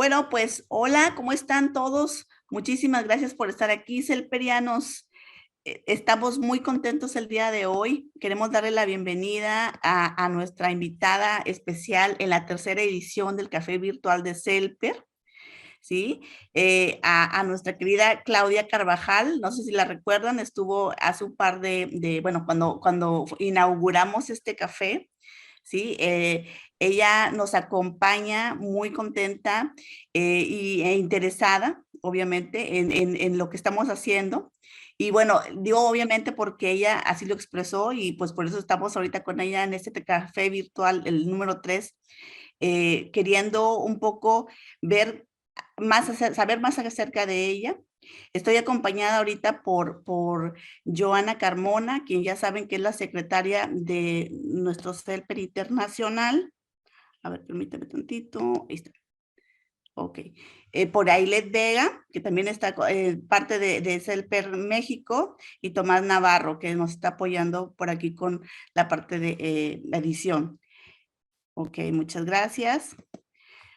Bueno, pues hola, ¿cómo están todos? Muchísimas gracias por estar aquí, Selperianos. Estamos muy contentos el día de hoy. Queremos darle la bienvenida a nuestra invitada especial en la tercera edición del Café Virtual de Selper, ¿sí? A nuestra querida Claudia Carvajal, no sé si la recuerdan, estuvo hace un par bueno, cuando inauguramos este café. ¿Sí? Ella nos acompaña muy contenta e interesada, obviamente, en lo que estamos haciendo. Y bueno, digo obviamente porque ella así lo expresó y pues por eso estamos ahorita con ella en este café virtual, el número 3, queriendo un poco ver saber más acerca de ella. Estoy acompañada ahorita por Joana Carmona, quien ya saben que es la secretaria de nuestro CELPER Internacional. A ver, permíteme tantito. Ahí está. Ok. Por Ailet Vega, que también está parte de CELPER México, y Tomás Navarro, que nos está apoyando por aquí con la parte de la edición. Ok, muchas gracias.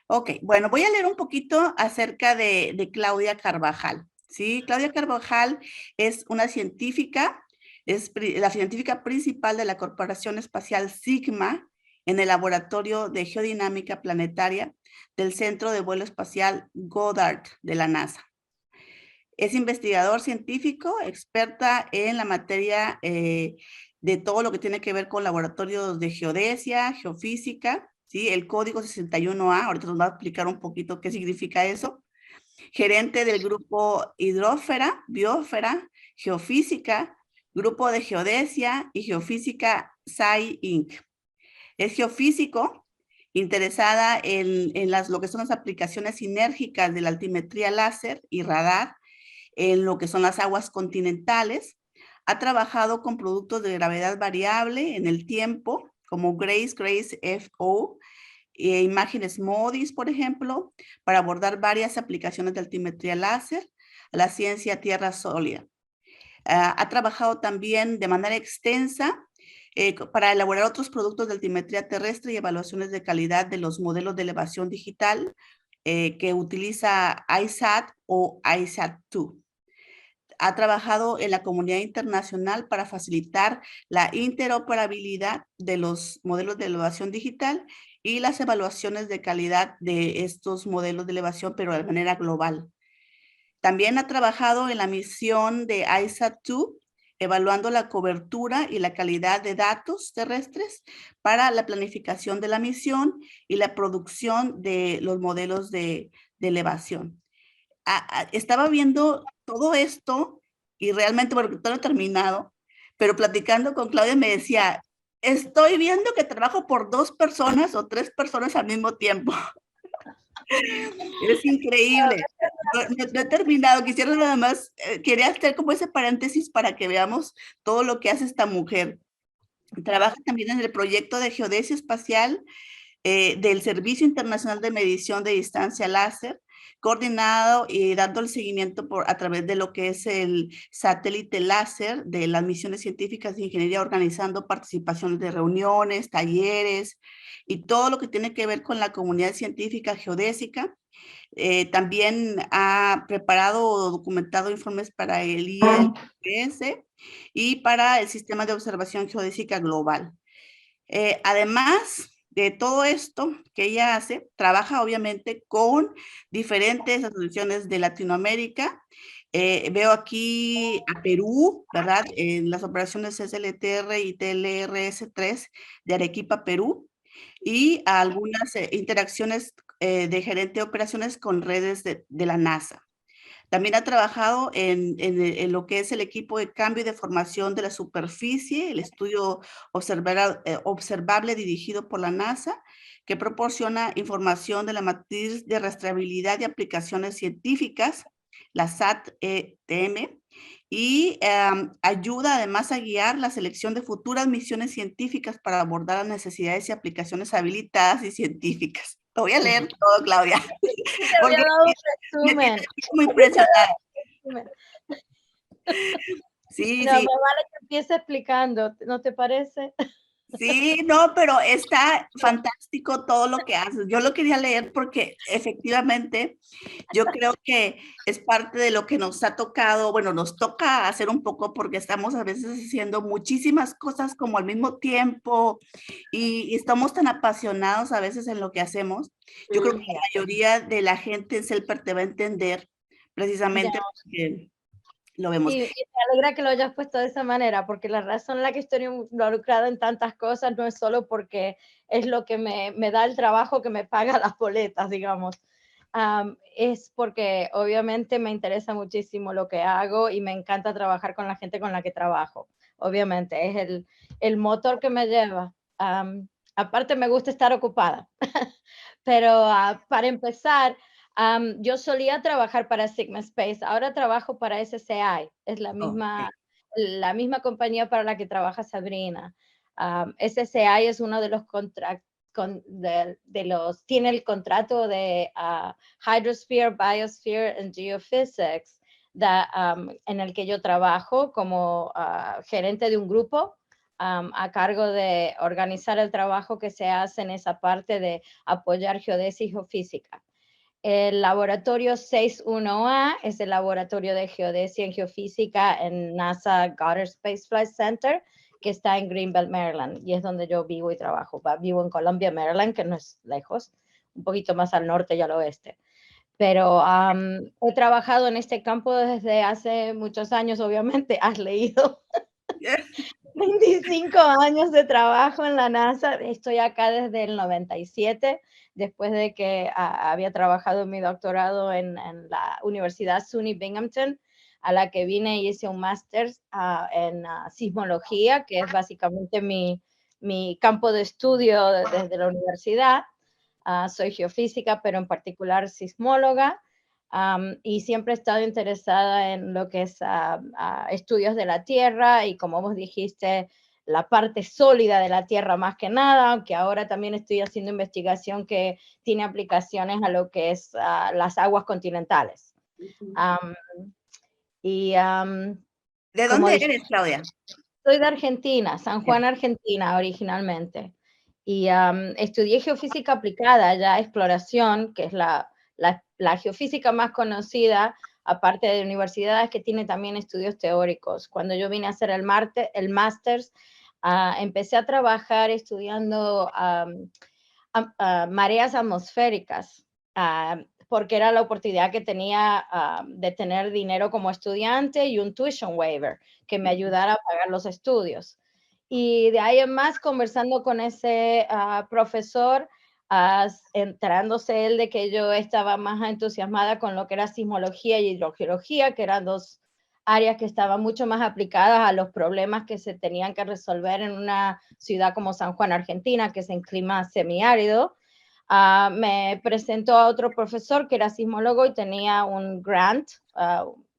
Ok, bueno, voy a leer un poquito acerca de Claudia Carvajal. Sí, Claudia Carvajal es una científica, es la científica principal de la Corporación Espacial Sigma en el Laboratorio de Geodinámica Planetaria del Centro de Vuelo Espacial Goddard de la NASA. Es investigador científico, experta en la materia de todo lo que tiene que ver con laboratorios de geodesia, geofísica, ¿sí? El código 61A, ahorita nos va a explicar un poquito qué significa eso. Gerente del grupo Hidrósfera, Biosfera, Geofísica, Grupo de Geodesia y Geofísica SAI Inc. Es geofísico, interesada en lo que son las aplicaciones sinérgicas de la altimetría láser y radar en lo que son las aguas continentales. Ha trabajado con productos de gravedad variable en el tiempo, como Grace FO, imágenes MODIS, por ejemplo, para abordar varias aplicaciones de altimetría láser a la ciencia tierra sólida. Ha trabajado también de manera extensa para elaborar otros productos de altimetría terrestre y evaluaciones de calidad de los modelos de elevación digital que utiliza ISAT o ISAT-2. Ha trabajado en la comunidad internacional para facilitar la interoperabilidad de los modelos de elevación digital y las evaluaciones de calidad de estos modelos de elevación, pero de manera global. También ha trabajado en la misión de ISAT-2, evaluando la cobertura y la calidad de datos terrestres para la planificación de la misión y la producción de los modelos de elevación. Estaba viendo todo esto y realmente, bueno, todo terminado, pero platicando con Claudia me decía, estoy viendo que trabajo por 2 personas o 3 personas al mismo tiempo. Es increíble. No he terminado, quisiera nada más, quería hacer como ese paréntesis para que veamos todo lo que hace esta mujer. Trabaja también en el proyecto de geodesia espacial del Servicio Internacional de Medición de Distancia Láser, coordinado y dando el seguimiento a través de lo que es el satélite láser de las misiones científicas de ingeniería, organizando participaciones de reuniones, talleres y todo lo que tiene que ver con la comunidad científica geodésica. También ha preparado o documentado informes para el ILS y para el Sistema de Observación Geodésica Global. Además de todo esto que ella hace, trabaja obviamente con diferentes asociaciones de Latinoamérica. Veo aquí a Perú, ¿verdad? En las operaciones SLTR y TLRS-3 de Arequipa, Perú, y algunas interacciones de gerente de operaciones con redes de la NASA. También ha trabajado en lo que es el equipo de cambio y de formación de la superficie, el estudio observable dirigido por la NASA, que proporciona información de la matriz de rastreabilidad de aplicaciones científicas, la SAT-TM, y ayuda además a guiar la selección de futuras misiones científicas para abordar las necesidades y aplicaciones habilitadas y científicas. Lo voy a leer todo, Claudia. Te Porque había dado un me resumen. tiene muy impresionada. Sí, No, sí, me vale que empiece explicando, ¿no te parece? Sí, no, pero está fantástico todo lo que haces. Yo lo quería leer porque efectivamente yo creo que es parte de lo que nos ha tocado, bueno, nos toca hacer un poco porque estamos a veces haciendo muchísimas cosas como al mismo tiempo y estamos tan apasionados a veces en lo que hacemos. Yo creo que la Ujú. mayoría de la gente en Selper te va a entender Ya. precisamente porque lo vemos. Y me alegra que lo hayas puesto de esa manera, porque la razón en la que estoy involucrada en tantas cosas no es solo porque es lo que me da el trabajo que me paga las boletas, digamos. Es porque obviamente me interesa muchísimo lo que hago y me encanta trabajar con la gente con la que trabajo. Obviamente, es el motor que me lleva. Aparte, me gusta estar ocupada. Pero para empezar, yo solía trabajar para Sigma Space, ahora trabajo para SCI, es Oh, ok. la misma compañía para la que trabaja Sabrina. SCI es uno de los tiene el contrato de Hydrosphere, Biosphere and Geophysics, en el que yo trabajo como gerente de un grupo a cargo de organizar el trabajo que se hace en esa parte de apoyar geodesia y geofísica. El laboratorio 61A es el laboratorio de geodesia y geofísica en NASA Goddard Space Flight Center, que está en Greenbelt, Maryland, y es donde yo vivo y trabajo. Vivo en Columbia, Maryland, que no es lejos, un poquito más al norte y al oeste. Pero he trabajado en este campo desde hace muchos años, obviamente, has leído. 25 años de trabajo en la NASA. Estoy acá desde el 97, después de que había trabajado mi doctorado en la Universidad SUNY Binghamton, a la que vine y hice un máster en sismología, que es básicamente mi campo de estudio desde la universidad. Soy geofísica, pero en particular sismóloga. Y siempre he estado interesada en lo que es estudios de la Tierra y, como vos dijiste, la parte sólida de la Tierra más que nada, aunque ahora también estoy haciendo investigación que tiene aplicaciones a lo que es las aguas continentales. Um, y ¿De como dónde dije, eres, Claudia? soy de Argentina, San Ya. Juan, Argentina, originalmente. Y estudié geofísica aplicada, ya exploración, que es la geofísica más conocida, aparte de universidades que tiene también estudios teóricos. Cuando yo vine a hacer el máster, empecé a trabajar estudiando mareas atmosféricas, porque era la oportunidad que tenía de tener dinero como estudiante y un tuition waiver que me ayudara a pagar los estudios. Y de ahí en más, conversando con ese profesor, enterándose él de que yo estaba más entusiasmada con lo que era sismología y hidrogeología, que eran dos áreas que estaban mucho más aplicadas a los problemas que se tenían que resolver en una ciudad como San Juan, Argentina, que es en clima semiárido. Me presentó a otro profesor que era sismólogo y tenía un grant,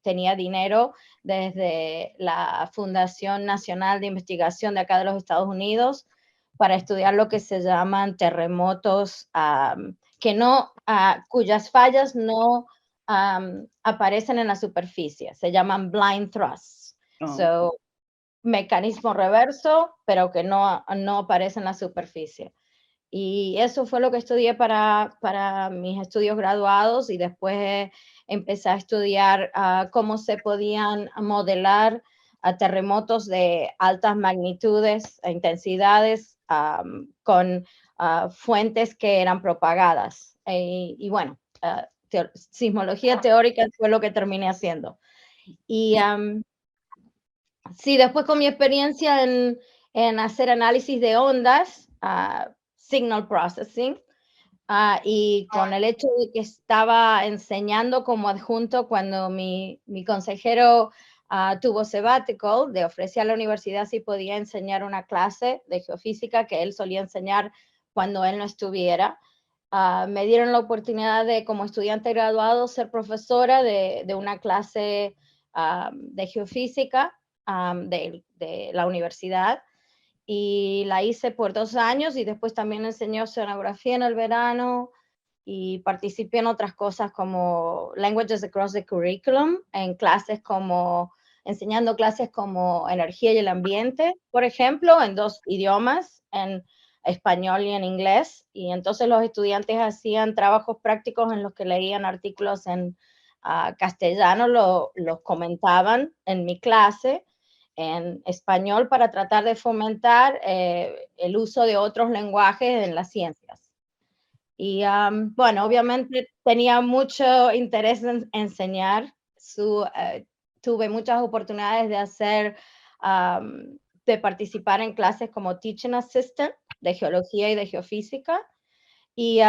tenía dinero desde la Fundación Nacional de Investigación de acá de los Estados Unidos para estudiar lo que se llaman terremotos cuyas fallas no aparecen en la superficie, se llaman blind thrusts. Oh, So, mecanismo reverso, pero que no aparece en la superficie. Y eso fue lo que estudié para mis estudios graduados y después empecé a estudiar cómo se podían modelar terremotos de altas magnitudes e intensidades con fuentes que eran propagadas. Y bueno, sismología teórica fue lo que terminé haciendo. Y sí, después con mi experiencia en hacer análisis de ondas, signal processing, y con el hecho de que estaba enseñando como adjunto cuando mi consejero tuvo sabbatical, le ofrecí a la universidad si podía enseñar una clase de geofísica que él solía enseñar cuando él no estuviera. Me dieron la oportunidad de, como estudiante graduado, ser profesora de una clase de geofísica de la universidad y la hice por 2 años y después también enseñé oceanografía en el verano y participé en otras cosas como Languages Across the Curriculum, en clases como enseñando clases como energía y el ambiente, por ejemplo, en 2 idiomas, en español y en inglés. Y entonces los estudiantes hacían trabajos prácticos en los que leían artículos en castellano, los comentaban en mi clase en español para tratar de fomentar el uso de otros lenguajes en las ciencias. Y bueno, obviamente tenía mucho interés en enseñar. Tuve muchas oportunidades de hacer, de participar en clases como Teaching Assistant de geología y de geofísica. Y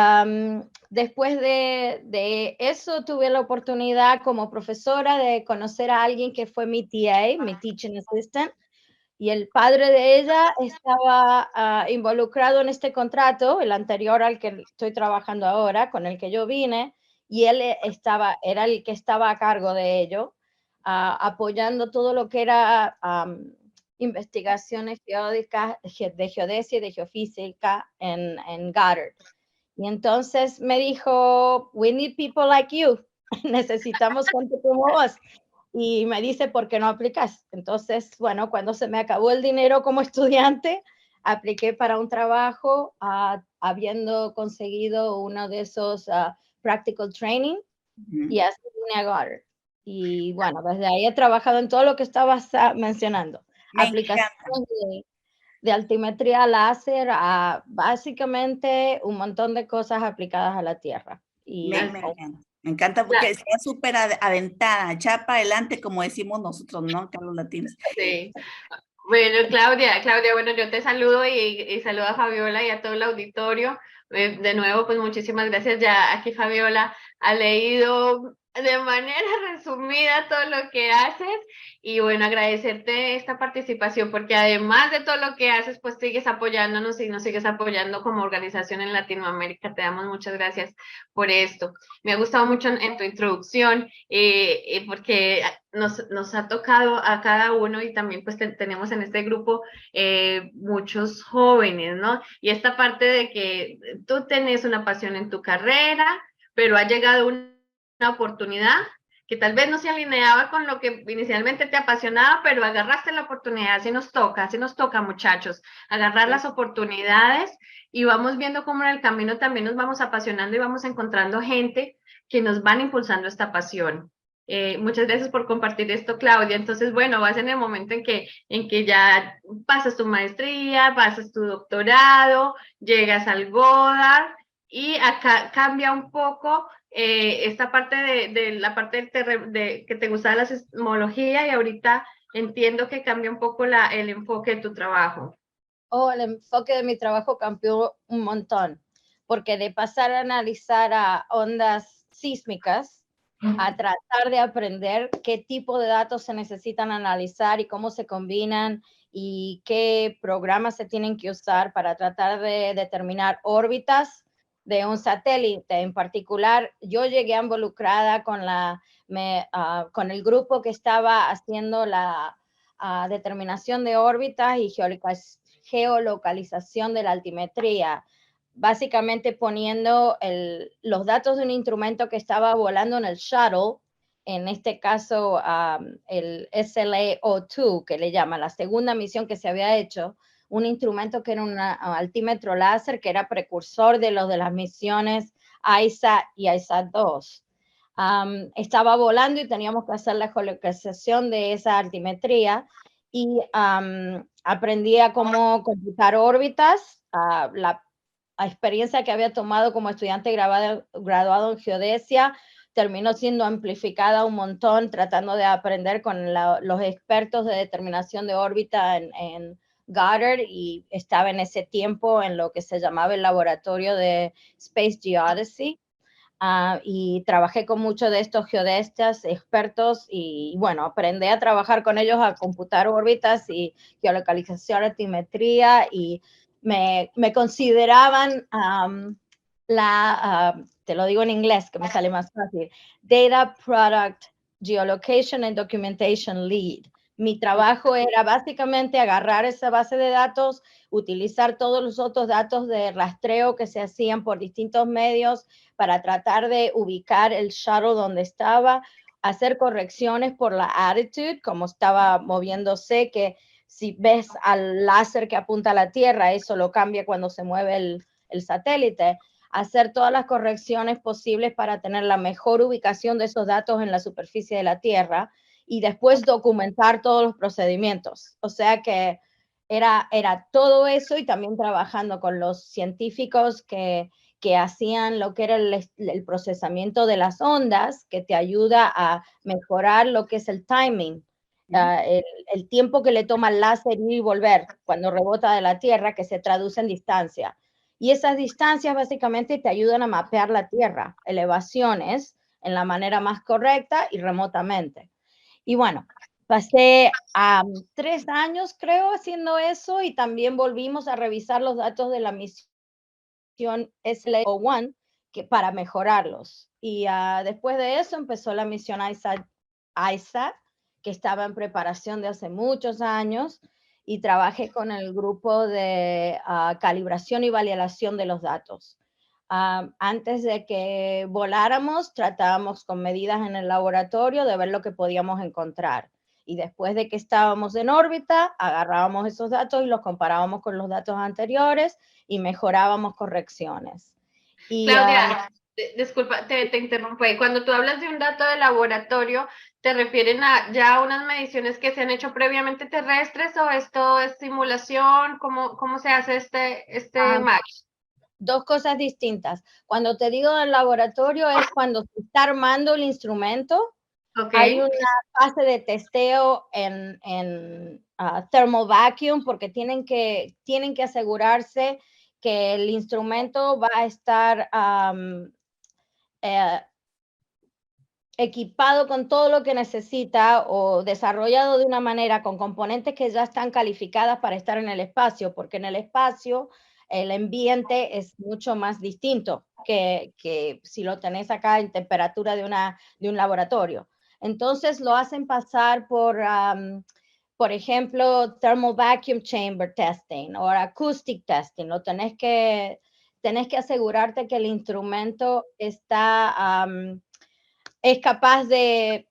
después de eso tuve la oportunidad como profesora de conocer a alguien que fue mi TA, mi Teaching Assistant, y el padre de ella estaba involucrado en este contrato, el anterior al que estoy trabajando ahora, con el que yo vine, y él era el que estaba a cargo de ello, apoyando todo lo que era investigaciones geológicas, de geodesia y de geofísica en Goddard. Y entonces me dijo, we need people like you, necesitamos gente como vos. Y me dice, ¿por qué no aplicas? Entonces, bueno, cuando se me acabó el dinero como estudiante, apliqué para un trabajo habiendo conseguido uno de esos practical training y así vine a Goddard. Y bueno, desde ahí he trabajado en todo lo que estabas mencionando. Me Aplicaciones encanta. de altimetría láser a básicamente un montón de cosas aplicadas a la Tierra. Me, Y me encanta. Me encanta Ya, porque está súper aventada, echada para adelante, como decimos nosotros, ¿no? Carlos Latinos. sí. Bueno, Claudia, bueno, yo te saludo y saludo a Fabiola y a todo el auditorio. De nuevo, pues muchísimas gracias. Ya aquí Fabiola ha leído de manera resumida todo lo que haces y bueno, agradecerte esta participación porque además de todo lo que haces, pues sigues apoyándonos y nos sigues apoyando como organización en Latinoamérica. Te damos muchas gracias por esto. Me ha gustado mucho en tu introducción porque nos ha tocado a cada uno y también pues tenemos en este grupo muchos jóvenes, ¿no? Y esta parte de que tú tenés una pasión en tu carrera, pero ha llegado una oportunidad que tal vez no se alineaba con lo que inicialmente te apasionaba, pero agarraste la oportunidad, así nos toca muchachos, agarrar las oportunidades y vamos viendo cómo en el camino también nos vamos apasionando y vamos encontrando gente que nos van impulsando esta pasión. Muchas gracias por compartir esto, Claudia. Entonces, bueno, vas en el momento en que ya pasas tu maestría, pasas tu doctorado, llegas al Goddard y acá cambia un poco esta parte de la parte de que te gustaba la sismología y ahorita entiendo que cambia un poco el enfoque de tu trabajo. El enfoque de mi trabajo cambió un montón, porque de pasar a analizar a ondas sísmicas, a tratar de aprender qué tipo de datos se necesitan analizar y cómo se combinan y qué programas se tienen que usar para tratar de determinar órbitas de un satélite. En particular, yo llegué involucrada con el grupo que estaba haciendo la determinación de órbitas y geolocalización de la altimetría, básicamente poniendo los datos de un instrumento que estaba volando en el shuttle, en este caso el SLA-02, que le llama la segunda misión que se había hecho, un instrumento que era un altímetro láser, que era precursor de los de las misiones ISAT y ISAT-2. Estaba volando y teníamos que hacer la geolocalización de esa altimetría y aprendí a cómo computar órbitas, la experiencia que había tomado como estudiante graduado en geodesia terminó siendo amplificada un montón tratando de aprender con los expertos de determinación de órbita en Goddard y estaba en ese tiempo en lo que se llamaba el laboratorio de Space Geodesy. Y trabajé con muchos de estos geodestas expertos y bueno, aprendí a trabajar con ellos a computar órbitas y geolocalización, altimetría y me consideraban te lo digo en inglés que me sale más fácil, Data Product Geolocation and Documentation Lead. Mi trabajo era básicamente agarrar esa base de datos, utilizar todos los otros datos de rastreo que se hacían por distintos medios para tratar de ubicar el shuttle donde estaba, hacer correcciones por la attitude, como estaba moviéndose, que si ves al láser que apunta a la Tierra, eso lo cambia cuando se mueve el satélite, hacer todas las correcciones posibles para tener la mejor ubicación de esos datos en la superficie de la Tierra y después documentar todos los procedimientos. O sea que era todo eso y también trabajando con los científicos que hacían lo que era el procesamiento de las ondas, que te ayuda a mejorar lo que es el timing, el tiempo que le toma al láser ir y volver cuando rebota de la Tierra, que se traduce en distancia. Y esas distancias básicamente te ayudan a mapear la Tierra, elevaciones en la manera más correcta y remotamente. Y bueno, pasé 3 años, creo, haciendo eso y también volvimos a revisar los datos de la misión SLO-1 para mejorarlos. Y después de eso empezó la misión ISAT, que estaba en preparación de hace muchos años, y trabajé con el grupo de calibración y validación de los datos. Antes de que voláramos, tratábamos con medidas en el laboratorio de ver lo que podíamos encontrar. Y después de que estábamos en órbita, agarrábamos esos datos y los comparábamos con los datos anteriores y mejorábamos correcciones. Y, Claudia, disculpa, te interrumpo. Cuando tú hablas de un dato de laboratorio, ¿te refieren a ya unas mediciones que se han hecho previamente terrestres o esto es simulación? ¿Cómo se hace este match? Dos cosas distintas. Cuando te digo del laboratorio es cuando se está armando el instrumento. Okay. Hay una fase de testeo en thermal vacuum porque tienen que asegurarse que el instrumento va a estar equipado con todo lo que necesita o desarrollado de una manera con componentes que ya están calificadas para estar en el espacio, porque en el espacio el ambiente es mucho más distinto que si lo tenés acá en temperatura de un laboratorio. Entonces lo hacen pasar por ejemplo, thermal vacuum chamber testing o acoustic testing. Lo tenés que asegurarte que el instrumento está es capaz de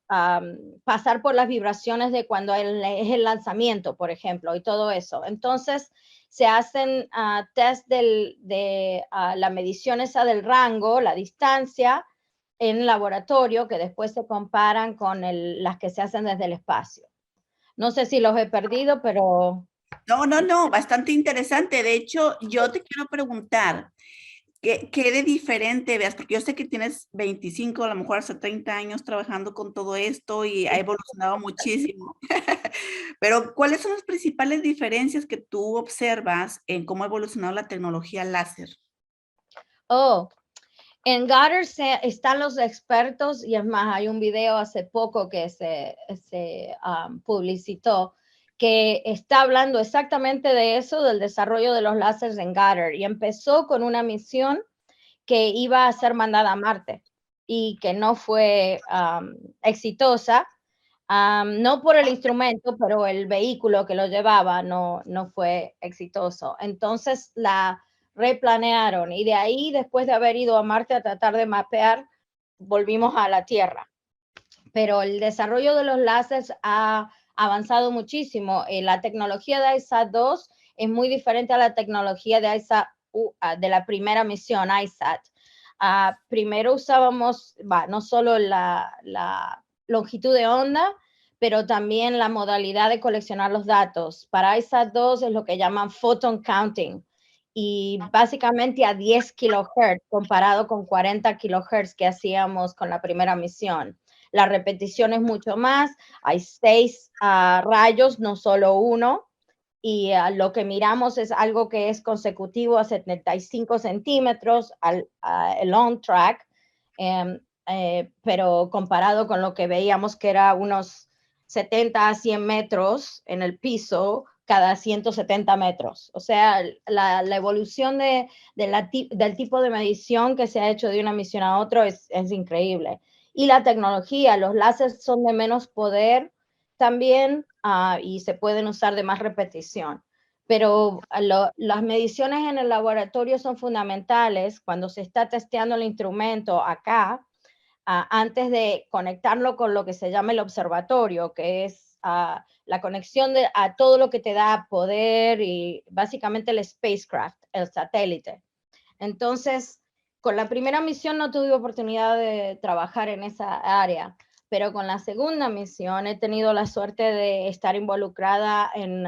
pasar por las vibraciones de cuando es el lanzamiento, por ejemplo, y todo eso. Entonces, se hacen test de la medición esa del rango, la distancia, en laboratorio, que después se comparan con las que se hacen desde el espacio. No sé si los he perdido, pero... No, bastante interesante. De hecho, yo te quiero preguntar, ¿qué de diferente veas? Porque yo sé que tienes 25, a lo mejor hasta 30 años trabajando con todo esto y ha evolucionado muchísimo. Pero, ¿cuáles son las principales diferencias que tú observas en cómo ha evolucionado la tecnología láser? En Goddard están los expertos, y es más, hay un video hace poco que se publicitó que está hablando exactamente de eso, del desarrollo de los láseres en Goddard, y empezó con una misión que iba a ser mandada a Marte y que no fue exitosa, no por el instrumento, pero el vehículo que lo llevaba no fue exitoso. Entonces la replanearon y de ahí, después de haber ido a Marte a tratar de mapear, volvimos a la Tierra. Pero el desarrollo de los láseres ha avanzado muchísimo. La tecnología de ISAT-2 es muy diferente a la tecnología de ISAT de la primera misión ISAT. Primero usábamos no solo la longitud de onda, pero también la modalidad de coleccionar los datos. Para ISAT-2 es lo que llaman photon counting, y básicamente a 10 kilohertz comparado con 40 kilohertz que hacíamos con la primera misión. La repetición es mucho más, hay 6 rayos, no solo uno, y lo que miramos es algo que es consecutivo a 75 centímetros al long track, pero comparado con lo que veíamos que era unos 70 a 100 metros en el piso cada 170 metros. O sea, la evolución del tipo de medición que se ha hecho de una misión a otra es increíble. Y la tecnología, los láseres son de menos poder también y se pueden usar de más repetición. Pero las mediciones en el laboratorio son fundamentales cuando se está testeando el instrumento acá. antes de conectarlo con lo que se llama el observatorio, que es la conexión a todo lo que te da poder y básicamente el spacecraft, el satélite. Entonces, con la primera misión no tuve oportunidad de trabajar en esa área, pero con la segunda misión he tenido la suerte de estar involucrada en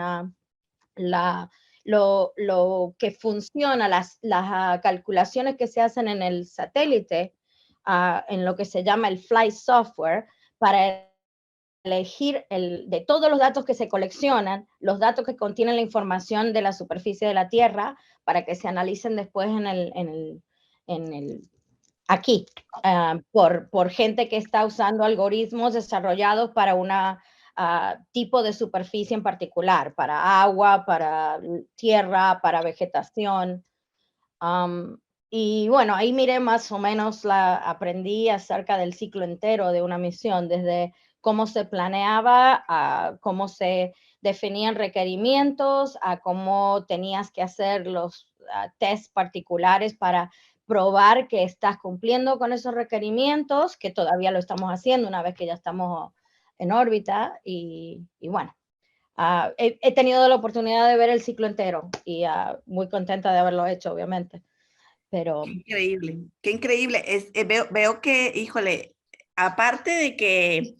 lo que funciona, las calculaciones que se hacen en el satélite, en lo que se llama el flight software, para elegir de todos los datos que se coleccionan, los datos que contienen la información de la superficie de la Tierra, para que se analicen después aquí, por gente que está usando algoritmos desarrollados para una tipo de superficie en particular, para agua, para tierra, para vegetación. Y bueno, ahí miré más o menos, aprendí acerca del ciclo entero de una misión, desde cómo se planeaba, a cómo se definían requerimientos, a cómo tenías que hacer los tests particulares para probar que estás cumpliendo con esos requerimientos, que todavía lo estamos haciendo una vez que ya estamos en órbita. Y bueno, he tenido la oportunidad de ver el ciclo entero y muy contenta de haberlo hecho, obviamente. Pero Qué increíble, qué increíble. Veo que, híjole, aparte de que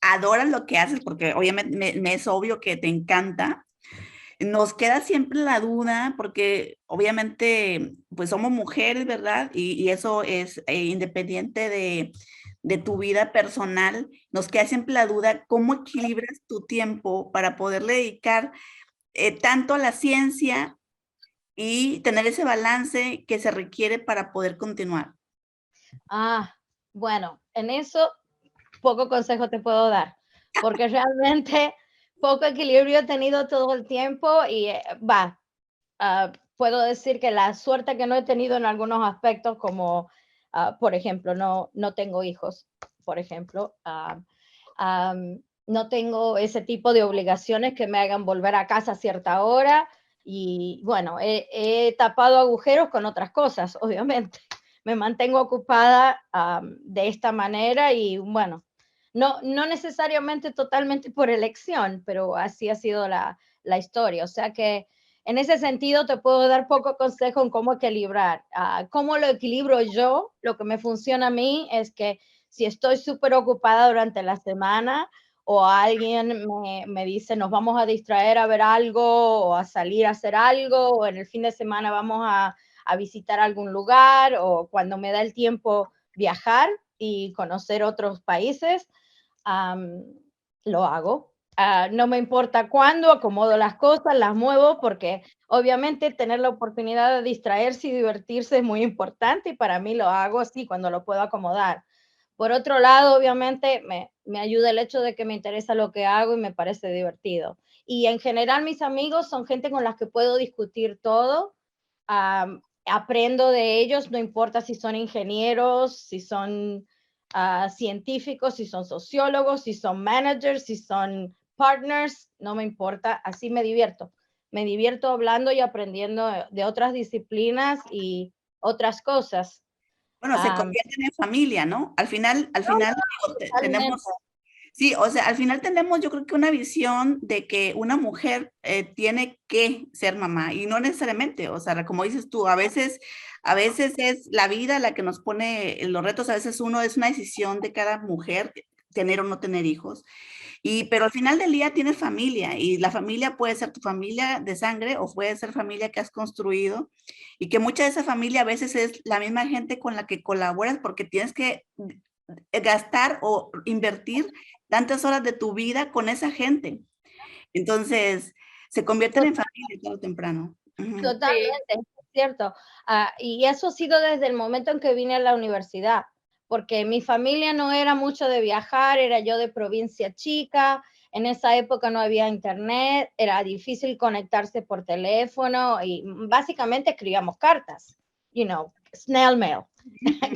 adoras lo que haces, porque obviamente me es obvio que te encanta, nos queda siempre la duda, porque obviamente, pues somos mujeres, ¿verdad? Y eso es independiente de tu vida personal, nos queda siempre la duda, ¿cómo equilibras tu tiempo para poderle dedicar tanto a la ciencia y tener ese balance que se requiere para poder continuar? Bueno, en eso poco consejo te puedo dar, porque realmente poco equilibrio he tenido todo el tiempo y puedo decir que la suerte que no he tenido en algunos aspectos, como por ejemplo, no tengo hijos, por ejemplo, no tengo ese tipo de obligaciones que me hagan volver a casa a cierta hora, y bueno, he tapado agujeros con otras cosas, obviamente. Me mantengo ocupada de esta manera y bueno, no necesariamente totalmente por elección, pero así ha sido la historia. O sea que en ese sentido te puedo dar poco consejo en cómo equilibrar. ¿Cómo lo equilibro yo? Lo que me funciona a mí es que si estoy súper ocupada durante la semana o alguien me dice nos vamos a distraer a ver algo o a salir a hacer algo, o en el fin de semana vamos a visitar algún lugar, o cuando me da el tiempo viajar y conocer otros países, lo hago. No me importa cuándo, acomodo las cosas, las muevo, porque obviamente tener la oportunidad de distraerse y divertirse es muy importante, y para mí lo hago así cuando lo puedo acomodar. Por otro lado, obviamente me ayuda el hecho de que me interesa lo que hago y me parece divertido. Y en general mis amigos son gente con las que puedo discutir todo. Aprendo de ellos, no importa si son ingenieros, si son científicos, si son sociólogos, si son managers, si son partners, no me importa, así me divierto. Me divierto hablando y aprendiendo de otras disciplinas y otras cosas. Bueno, se convierten en familia, ¿no? Al final, digo, tenemos, sí, o sea, al final tenemos, yo creo que una visión de que una mujer tiene que ser mamá, y no necesariamente, o sea, como dices tú, a veces es la vida la que nos pone los retos, a veces es una decisión de cada mujer tener o no tener hijos. Pero al final del día tienes familia, y la familia puede ser tu familia de sangre o puede ser familia que has construido, y que mucha de esa familia a veces es la misma gente con la que colaboras, porque tienes que gastar o invertir tantas horas de tu vida con esa gente. Entonces, se convierten en familia tarde o temprano. Totalmente, es cierto. Y eso ha sido desde el momento en que vine a la universidad, porque mi familia no era mucho de viajar, era yo de provincia chica, en esa época no había internet, era difícil conectarse por teléfono y básicamente escribíamos cartas, snail mail,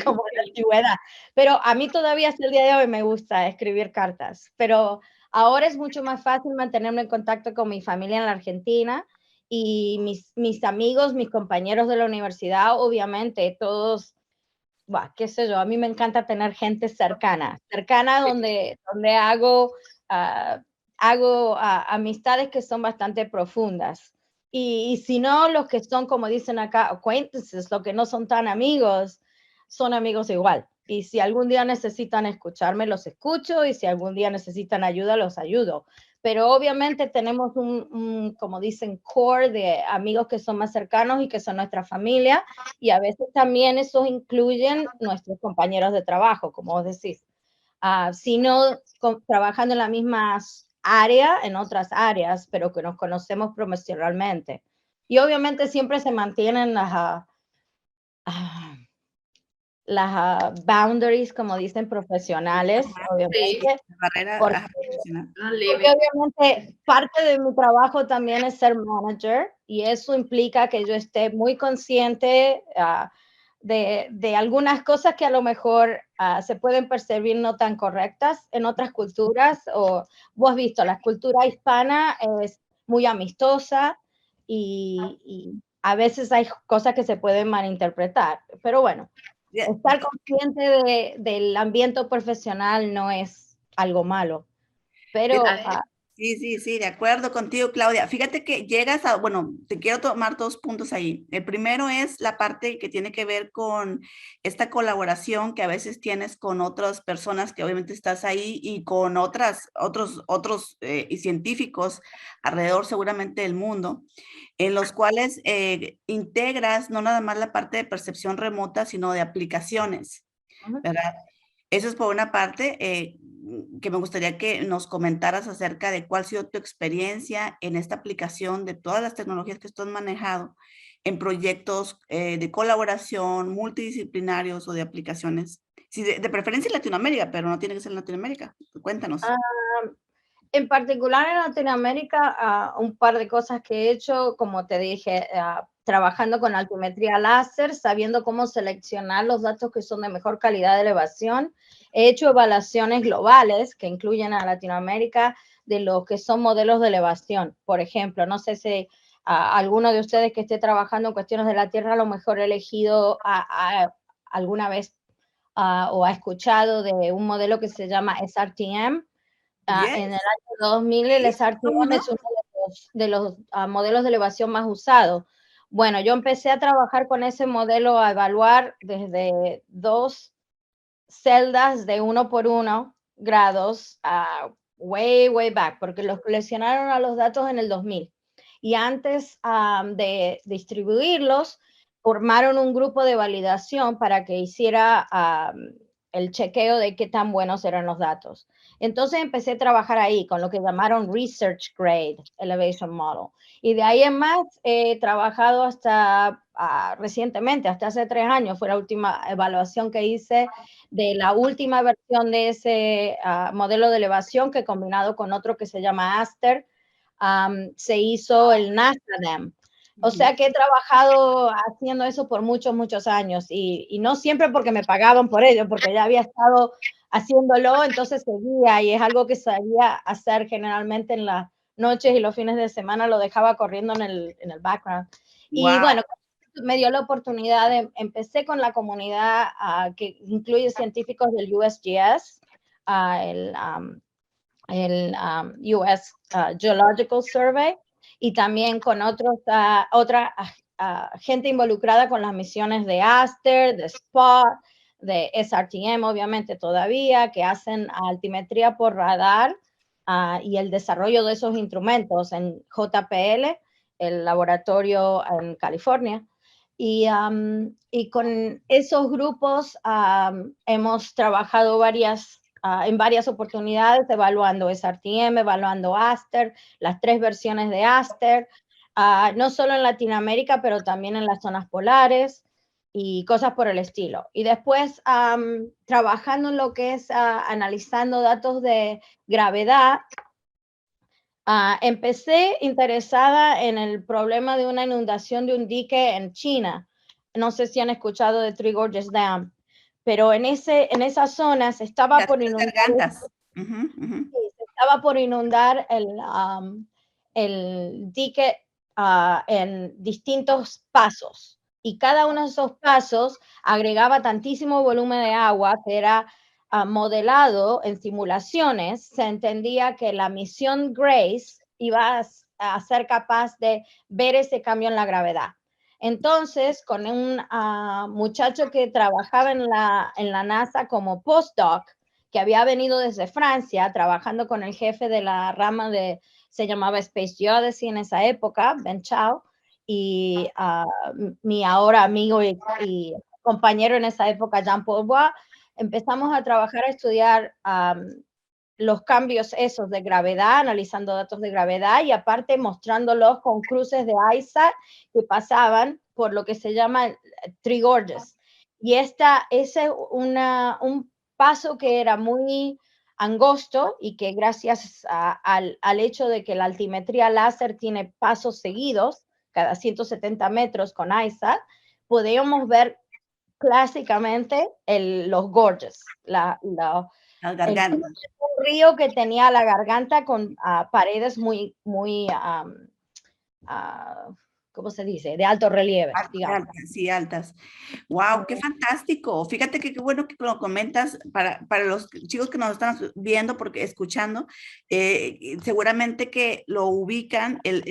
como en la antigüedad. Pero a mí todavía hasta el día de hoy me gusta escribir cartas, pero ahora es mucho más fácil mantenerme en contacto con mi familia en la Argentina. Y mis amigos, mis compañeros de la universidad, obviamente, todos qué sé yo, a mí me encanta tener gente cercana donde hago, amistades que son bastante profundas. Y si no, los que son, como dicen acá, acquaintances, los que no son tan amigos, son amigos igual. Y si algún día necesitan escucharme, los escucho, y si algún día necesitan ayuda, los ayudo. Pero obviamente tenemos como dicen, core de amigos que son más cercanos y que son nuestra familia, y a veces también esos incluyen nuestros compañeros de trabajo, como vos decís. Si no trabajando en la misma área, en otras áreas, pero que nos conocemos profesionalmente. Y obviamente siempre se mantienen las boundaries, como dicen, profesionales, obviamente, Barrera porque, profesional. porque obviamente parte de mi trabajo también es ser manager, y eso implica que yo esté muy consciente de algunas cosas que a lo mejor se pueden percibir no tan correctas en otras culturas. O vos has visto, la cultura hispana es muy amistosa, y a veces hay cosas que se pueden malinterpretar, pero bueno, estar consciente del ambiente profesional no es algo malo, pero Sí, de acuerdo contigo, Claudia. Fíjate que llegas a, bueno, te quiero tomar 2 puntos ahí. El primero es la parte que tiene que ver con esta colaboración que a veces tienes con otras personas que obviamente estás ahí, y con otros y científicos alrededor seguramente del mundo, en los cuales integras no nada más la parte de percepción remota, sino de aplicaciones, ¿verdad? Eso es por una parte, que me gustaría que nos comentaras acerca de cuál ha sido tu experiencia en esta aplicación de todas las tecnologías que tú has manejado en proyectos de colaboración multidisciplinarios o de aplicaciones. Sí, de preferencia en Latinoamérica, pero no tiene que ser en Latinoamérica. Cuéntanos. En particular en Latinoamérica, un par de cosas que he hecho, como te dije, trabajando con altimetría láser, sabiendo cómo seleccionar los datos que son de mejor calidad de elevación. He hecho evaluaciones globales que incluyen a Latinoamérica de lo que son modelos de elevación. Por ejemplo, no sé si alguno de ustedes que esté trabajando en cuestiones de la Tierra a lo mejor ha elegido alguna vez o ha escuchado de un modelo que se llama SRTM. Yes, En el año 2000 el sí, ¿cómo SRTM no? es uno de los modelos de elevación más usados. Bueno, yo empecé a trabajar con ese modelo, a evaluar desde 2 celdas de 1 por 1 grados, way back, porque los coleccionaron a los datos en el 2000. Y antes de distribuirlos, formaron un grupo de validación para que hiciera el chequeo de qué tan buenos eran los datos. Entonces empecé a trabajar ahí con lo que llamaron Research Grade Elevation Model. Y de ahí en más he trabajado hasta recientemente, hasta hace 3 años, fue la última evaluación que hice de la última versión de ese modelo de elevación, que combinado con otro que se llama Aster, se hizo el NASADEM. O sea que he trabajado haciendo eso por muchos años, y no siempre porque me pagaban por ello, porque ya había estado haciéndolo, entonces seguía, y es algo que sabía hacer generalmente en las noches y los fines de semana, lo dejaba corriendo en el background. Y Wow. bueno, me dio la oportunidad empecé con la comunidad que incluye científicos del USGS, el US Geological Survey, y también con otra gente involucrada con las misiones de Aster, de SPOT, de SRTM, obviamente todavía, que hacen altimetría por radar y el desarrollo de esos instrumentos en JPL, el laboratorio en California. Y con esos grupos hemos trabajado en varias oportunidades, evaluando SRTM, evaluando Aster, las 3 versiones de Aster, no solo en Latinoamérica, pero también en las zonas polares y cosas por el estilo. Y después, trabajando en lo que es analizando datos de gravedad, empecé interesada en el problema de una inundación de un dique en China. No sé si han escuchado de Three Gorges Dam, pero en esa zona se estaba por inundar, Gargantas. se estaba por inundar el dique en distintos pasos. y cada uno de esos pasos agregaba tantísimo volumen de agua que era modelado en simulaciones. Se entendía que la misión Grace iba a ser capaz de ver ese cambio en la gravedad. Entonces, con un muchacho que trabajaba en la NASA como postdoc, que había venido desde Francia, trabajando con el jefe de la rama se llamaba Space Geodesy en esa época, Ben Chao, y mi ahora amigo y compañero en esa época, Jean-Paul Bois, empezamos a trabajar, a estudiar los cambios esos de gravedad, analizando datos de gravedad y aparte mostrándolos con cruces de ISAT que pasaban por lo que se llama Three Gorges. Y ese es un paso que era muy angosto y que gracias al hecho de que la altimetría láser tiene pasos seguidos, cada 170 metros con ISAT, podíamos ver clásicamente los gorges, Las gargantas. un río que tenía la garganta con paredes muy, ¿cómo se dice? De alto relieve, digamos. Altas, sí, altas. Wow, qué fantástico. Fíjate que qué bueno que lo comentas para los chicos que nos están viendo, porque escuchando, seguramente que lo ubican, el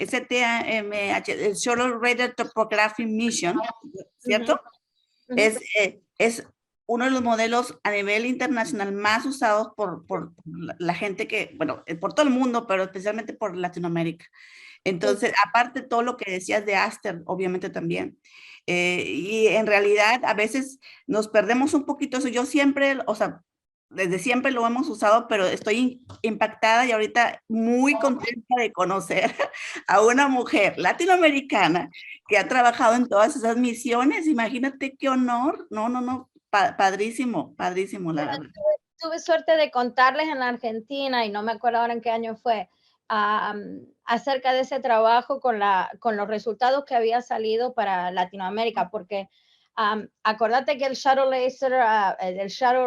STMH, el Shuttle Radar Topography Mission, ¿cierto? Es uno de los modelos a nivel internacional más usados por la gente que, bueno, por todo el mundo, pero especialmente por Latinoamérica. Entonces, aparte todo lo que decías de Aster, obviamente también. Y en realidad a veces nos perdemos un poquito eso. Yo siempre, o sea, desde siempre lo hemos usado, pero estoy impactada y ahorita muy contenta de conocer a una mujer latinoamericana que ha trabajado en todas esas misiones. Imagínate qué honor. No, padrísimo, padrísimo, la verdad. Tuve suerte de contarles en la Argentina, y no me acuerdo ahora en qué año fue, acerca de ese trabajo con los resultados que había salido para Latinoamérica, porque acordate que el Shuttle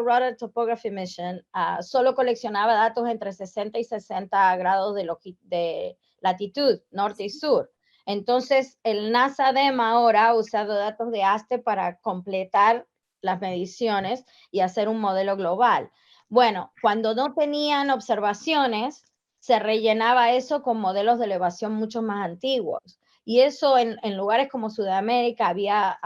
Radar Topography Mission solo coleccionaba datos entre 60 y 60 grados de latitud, norte y sur. Entonces, el NASA-DEM ahora ha usado datos de ASTE para completar las mediciones y hacer un modelo global. Bueno, cuando no tenían observaciones, se rellenaba eso con modelos de elevación mucho más antiguos. Y eso en lugares como Sudamérica había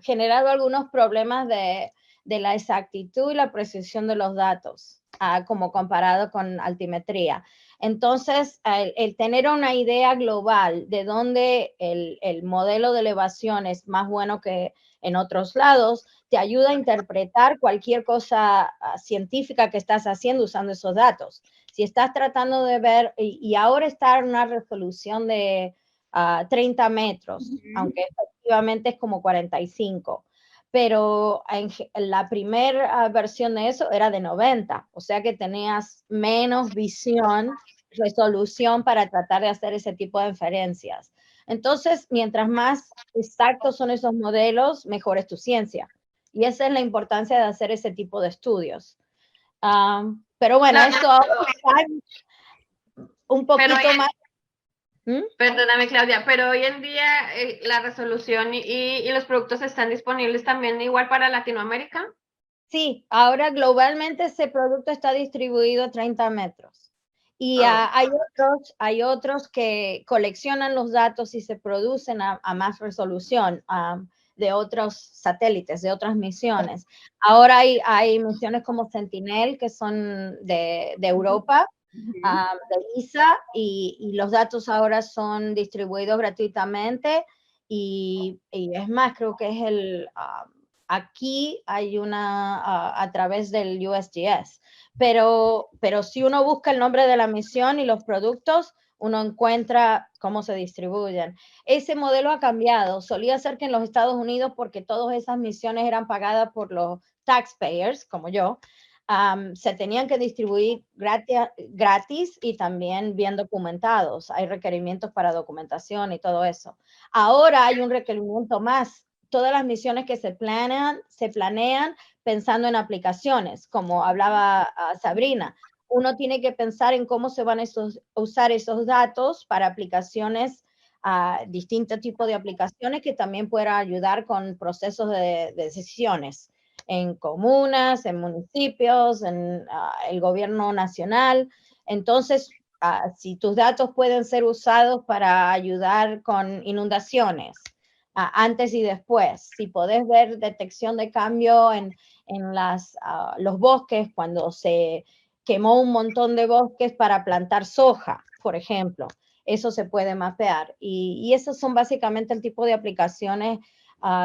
generado algunos problemas de la exactitud y la precisión de los datos, como comparado con altimetría. Entonces, el tener una idea global de dónde el modelo de elevación es más bueno que en otros lados, te ayuda a interpretar cualquier cosa científica que estás haciendo usando esos datos. Si estás tratando de ver, y ahora está en una resolución de 30 metros, aunque efectivamente es como 45, pero la primera versión de eso era de 90, o sea que tenías menos resolución para tratar de hacer ese tipo de inferencias. Entonces, mientras más exactos son esos modelos, mejor es tu ciencia. Y esa es la importancia de hacer ese tipo de estudios. Pero bueno, esto un poquito más. Perdóname, Claudia, pero hoy en día la resolución y los productos están disponibles también igual para Latinoamérica. Sí, ahora globalmente ese producto está distribuido a 30 metros. Y hay otros que coleccionan los datos y se producen a más resolución de otros satélites, de otras misiones. Ahora hay misiones como Sentinel, que son de Europa, de ESA, y los datos ahora son distribuidos gratuitamente. Y es más, creo que es aquí hay una a través del USGS. Pero si uno busca el nombre de la misión y los productos, uno encuentra cómo se distribuyen. Ese modelo ha cambiado. Solía ser que en los Estados Unidos, porque todas esas misiones eran pagadas por los taxpayers, como yo, se tenían que distribuir gratis y también bien documentados. Hay requerimientos para documentación y todo eso. Ahora hay un requerimiento más. Todas las misiones que se planean pensando en aplicaciones, como hablaba Sabrina. Uno tiene que pensar en cómo se van a usar esos datos para aplicaciones distintos tipos de aplicaciones que también puedan ayudar con procesos de decisiones en comunas, en municipios, en el gobierno nacional. Entonces, si tus datos pueden ser usados para ayudar con inundaciones, antes y después, si podés ver detección de cambio en los bosques, cuando se quemó un montón de bosques para plantar soja, por ejemplo, eso se puede mapear. Y esos son básicamente el tipo de aplicaciones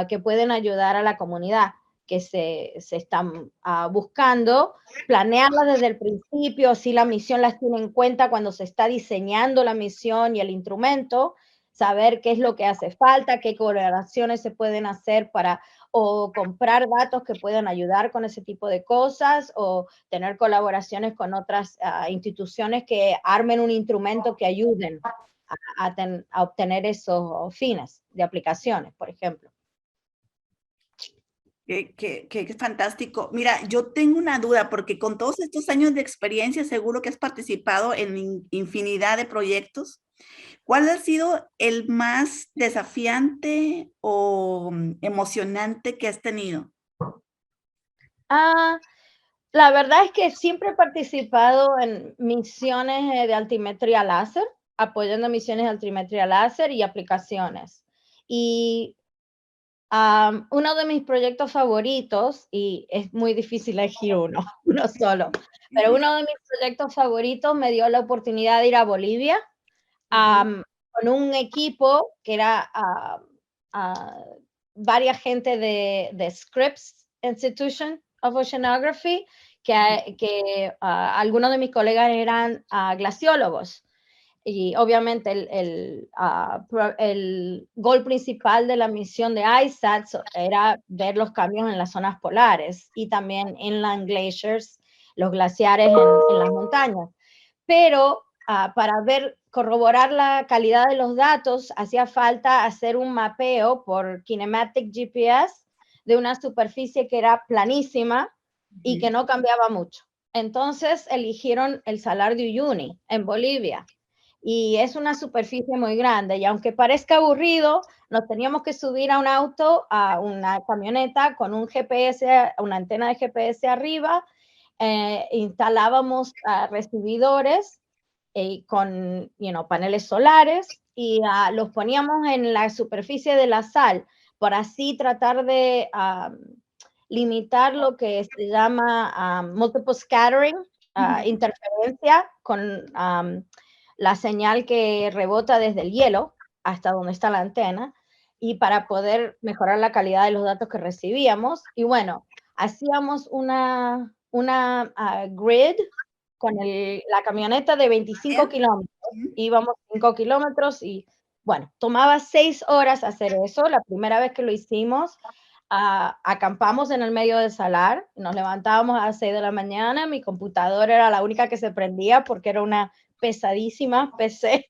que pueden ayudar a la comunidad, que se están buscando, planearlas desde el principio, si la misión las tiene en cuenta cuando se está diseñando la misión y el instrumento, saber qué es lo que hace falta, qué colaboraciones se pueden hacer para o comprar datos que puedan ayudar con ese tipo de cosas, o tener colaboraciones con otras instituciones que armen un instrumento que ayuden a obtener esos fines de aplicaciones, por ejemplo. Qué fantástico. Mira, yo tengo una duda porque con todos estos años de experiencia seguro que has participado en infinidad de proyectos. ¿Cuál ha sido el más desafiante o emocionante que has tenido? La verdad es que siempre he participado en misiones de altimetría láser, apoyando misiones de altimetría láser y aplicaciones. Y uno de mis proyectos favoritos, y es muy difícil elegir uno solo, pero uno de mis proyectos favoritos me dio la oportunidad de ir a Bolivia con un equipo que era varias gente de Scripps Institution of Oceanography, que algunos de mis colegas eran glaciólogos. Y obviamente el gol principal de la misión de ISAT era ver los cambios en las zonas polares y también inland glaciers, los glaciares en las montañas. Pero para corroborar la calidad de los datos, hacía falta hacer un mapeo por Kinematic GPS de una superficie que era planísima y que no cambiaba mucho. Entonces eligieron el Salar de Uyuni en Bolivia. Y es una superficie muy grande, y aunque parezca aburrido, nos teníamos que subir a un auto, a una camioneta con un GPS, una antena de GPS arriba, instalábamos recibidores con paneles solares y los poníamos en la superficie de la sal, para así tratar de limitar lo que se llama multiple scattering, interferencia con la señal que rebota desde el hielo hasta donde está la antena, y para poder mejorar la calidad de los datos que recibíamos. Y bueno, hacíamos una grid con la camioneta de 25 kilómetros. Íbamos 5 kilómetros y bueno, tomaba 6 horas hacer eso. La primera vez que lo hicimos, acampamos en el medio del salar, nos levantábamos a las 6 de la mañana, mi computadora era la única que se prendía porque era una pesadísima PC,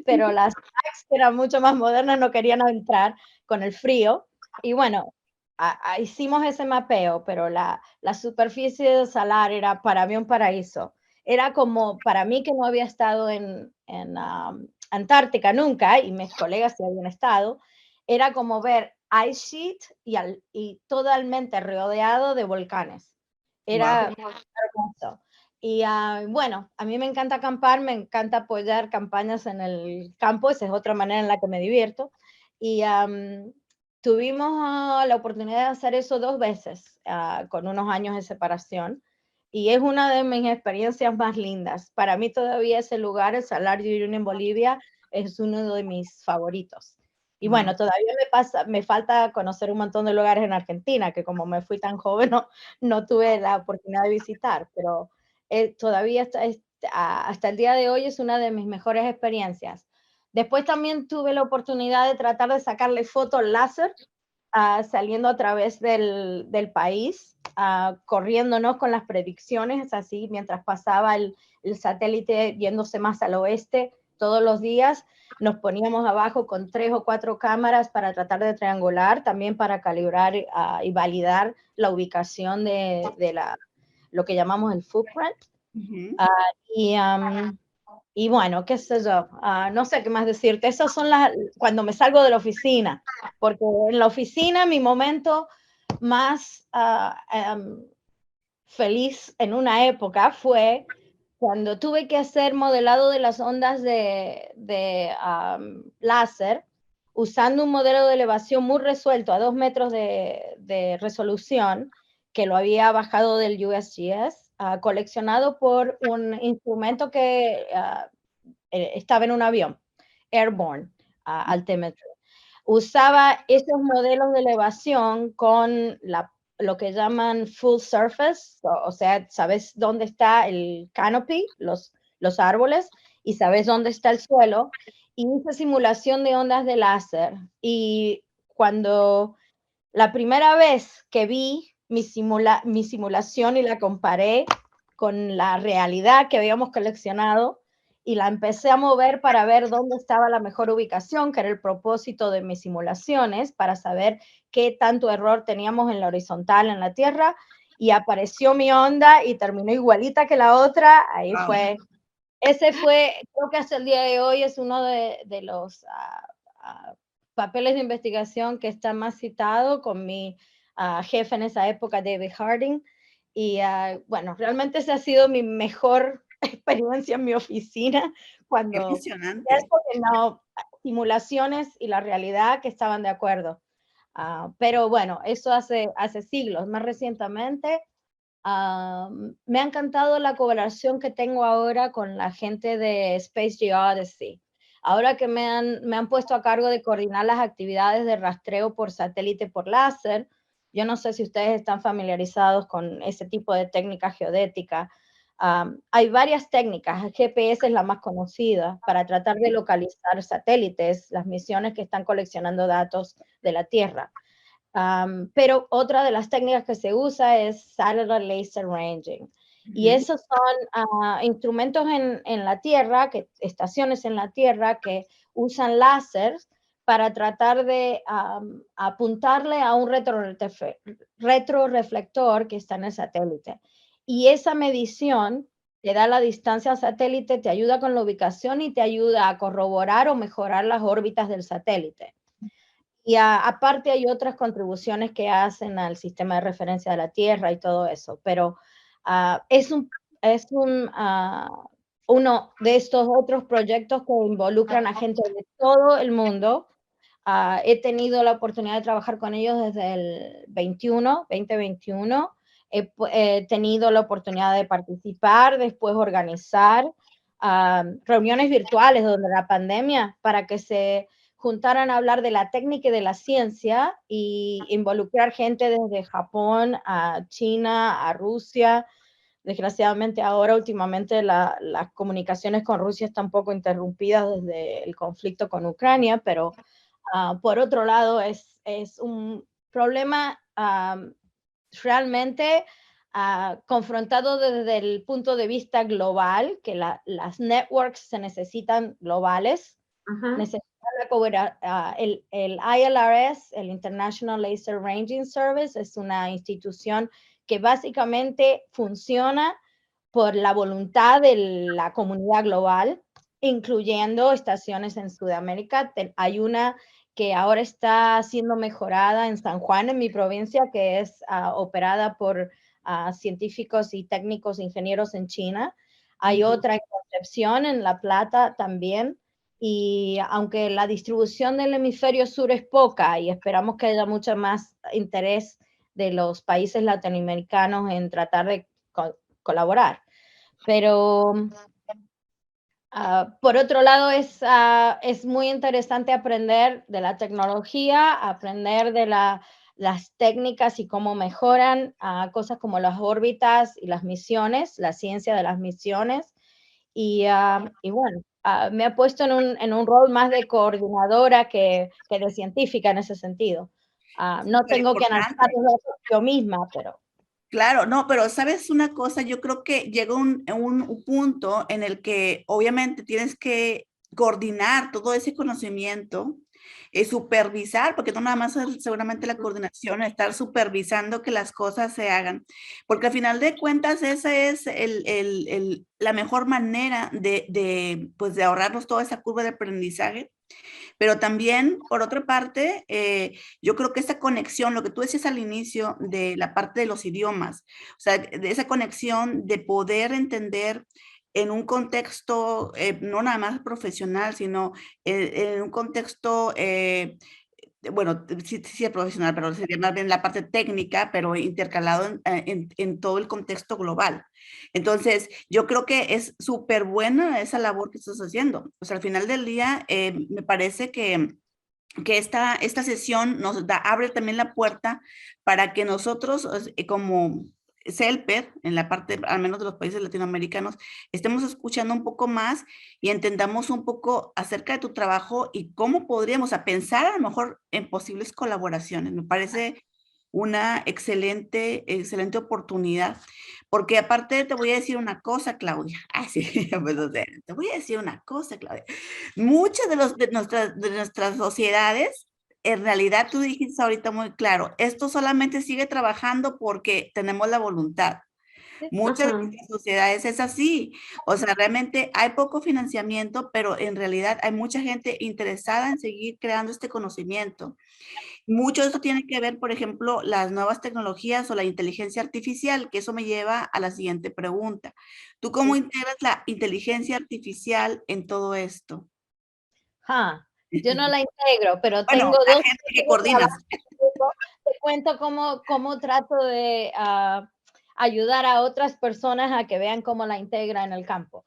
pero las Macs, que eran mucho más modernas, no querían entrar con el frío. Y bueno, hicimos ese mapeo, pero la superficie del salar era para mí un paraíso. Era como, para mí que no había estado en Antártica nunca, y mis colegas sí habían estado, era como ver ice sheet y totalmente rodeado de volcanes. Era hermoso. Y bueno, a mí me encanta acampar, me encanta apoyar campañas en el campo, esa es otra manera en la que me divierto. Y tuvimos la oportunidad de hacer eso 2 veces, con unos años de separación. Y es una de mis experiencias más lindas. Para mí todavía ese lugar, el Salar de Uyuni en Bolivia, es uno de mis favoritos. Y bueno, todavía me falta conocer un montón de lugares en Argentina, que como me fui tan joven, no tuve la oportunidad de visitar, pero todavía hasta el día de hoy es una de mis mejores experiencias. Después también tuve la oportunidad de tratar de sacarle fotos láser, saliendo a través del país, corriéndonos con las predicciones, así mientras pasaba el satélite yéndose más al oeste todos los días. Nos poníamos abajo con 3 o 4 cámaras para tratar de triangular, también para calibrar y validar la ubicación de lo que llamamos el footprint. Y bueno, qué sé yo, no sé qué más decirte. Esas son cuando me salgo de la oficina, porque en la oficina mi momento más feliz en una época fue cuando tuve que hacer modelado de las ondas de láser usando un modelo de elevación muy resuelto a 2 metros de resolución que lo había bajado del USGS, coleccionado por un instrumento que estaba en un avión, Airborne Altimetry. Usaba esos modelos de elevación con lo que llaman full surface, o sea, sabes dónde está el canopy, los árboles, y sabes dónde está el suelo, y hice simulación de ondas de láser. Y cuando la primera vez que vi mi simulación y la comparé con la realidad que habíamos coleccionado, y la empecé a mover para ver dónde estaba la mejor ubicación, que era el propósito de mis simulaciones, para saber qué tanto error teníamos en la horizontal en la Tierra, y apareció mi onda y terminó igualita que la otra. Ahí Wow. Ese fue, creo que hasta el día de hoy es uno de los papeles de investigación que está más citado, con mi jefe en esa época, David Harding. Y bueno, realmente esa ha sido mi mejor experiencia en mi oficina, cuando Impresionante. no, simulaciones y la realidad que estaban de acuerdo. Pero bueno, eso hace siglos. Más recientemente, me ha encantado la colaboración que tengo ahora con la gente de Space Geodesy. Ahora que me han puesto a cargo de coordinar las actividades de rastreo por satélite por láser. Yo no sé si ustedes están familiarizados con ese tipo de técnica geodética. Hay varias técnicas, el GPS es la más conocida para tratar de localizar satélites, las misiones que están coleccionando datos de la Tierra. Pero otra de las técnicas que se usa es Satellite Laser Ranging. Y esos son instrumentos en la Tierra, estaciones en la Tierra que usan láseres para tratar de apuntarle a un retroreflector que está en el satélite. Y esa medición te da la distancia al satélite, te ayuda con la ubicación y te ayuda a corroborar o mejorar las órbitas del satélite. Y aparte hay otras contribuciones que hacen al sistema de referencia de la Tierra y todo eso, pero es uno de estos otros proyectos que involucran a gente de todo el mundo. He tenido la oportunidad de trabajar con ellos desde el 2021. He tenido la oportunidad de participar, después organizar reuniones virtuales durante la pandemia para que se juntaran a hablar de la técnica y de la ciencia, y involucrar gente desde Japón a China, a Rusia. Desgraciadamente ahora últimamente las comunicaciones con Rusia están un poco interrumpidas desde el conflicto con Ucrania, pero por otro lado es un problema realmente confrontado desde el punto de vista global, que las networks se necesitan globales. Necesitan el ILRS, el International Laser Ranging Service, es una institución que básicamente funciona por la voluntad de la comunidad global, incluyendo estaciones en Sudamérica. Hay una que ahora está siendo mejorada en San Juan, en mi provincia, que es operada por científicos y técnicos ingenieros en China. Hay otra en Concepción, en La Plata también. Y aunque la distribución del hemisferio sur es poca y esperamos que haya mucho más interés de los países latinoamericanos en tratar de colaborar. Pero por otro lado es muy interesante aprender de la tecnología, aprender de las técnicas y cómo mejoran cosas como las órbitas y las misiones, la ciencia de las misiones. Y bueno, me ha puesto en un rol más de coordinadora que de científica en ese sentido. No tengo que analizar yo misma, pero... Claro, no, pero sabes una cosa, yo creo que llega un punto en el que obviamente tienes que coordinar todo ese conocimiento supervisar, porque no nada más es seguramente la coordinación, estar supervisando que las cosas se hagan, porque al final de cuentas esa es la mejor manera pues de ahorrarnos toda esa curva de aprendizaje. Pero también, por otra parte, yo creo que esa conexión, lo que tú decías al inicio de la parte de los idiomas, o sea, de esa conexión de poder entender en un contexto, no nada más profesional, sino en un contexto, bueno, sí, sí es profesional, pero sería más bien la parte técnica, pero intercalado en todo el contexto global. Entonces, yo creo que es súper buena esa labor que estás haciendo. O sea, al final del día, me parece que esta sesión abre también la puerta para que nosotros, como CELPER, en la parte, al menos de los países latinoamericanos, estemos escuchando un poco más y entendamos un poco acerca de tu trabajo y cómo podríamos pensar a lo mejor en posibles colaboraciones. Me parece una excelente oportunidad, porque aparte te voy a decir una cosa, Claudia. Ay, sí, pues, o sea, te voy a decir una cosa, Claudia. Muchas de nuestras sociedades, en realidad tú dijiste ahorita muy claro, esto solamente sigue trabajando porque tenemos la voluntad. Muchas de nuestras sociedades es así. O sea, realmente hay poco financiamiento, pero en realidad hay mucha gente interesada en seguir creando este conocimiento. Mucho de esto tiene que ver, por ejemplo, las nuevas tecnologías o la inteligencia artificial, que eso me lleva a la siguiente pregunta. ¿Tú cómo integras la inteligencia artificial en todo esto? Yo no la integro, pero Bueno, tengo la dos gente que equipos coordinas. trabajando. Te cuento cómo trato de ayudar a otras personas a que vean cómo la integra en el campo.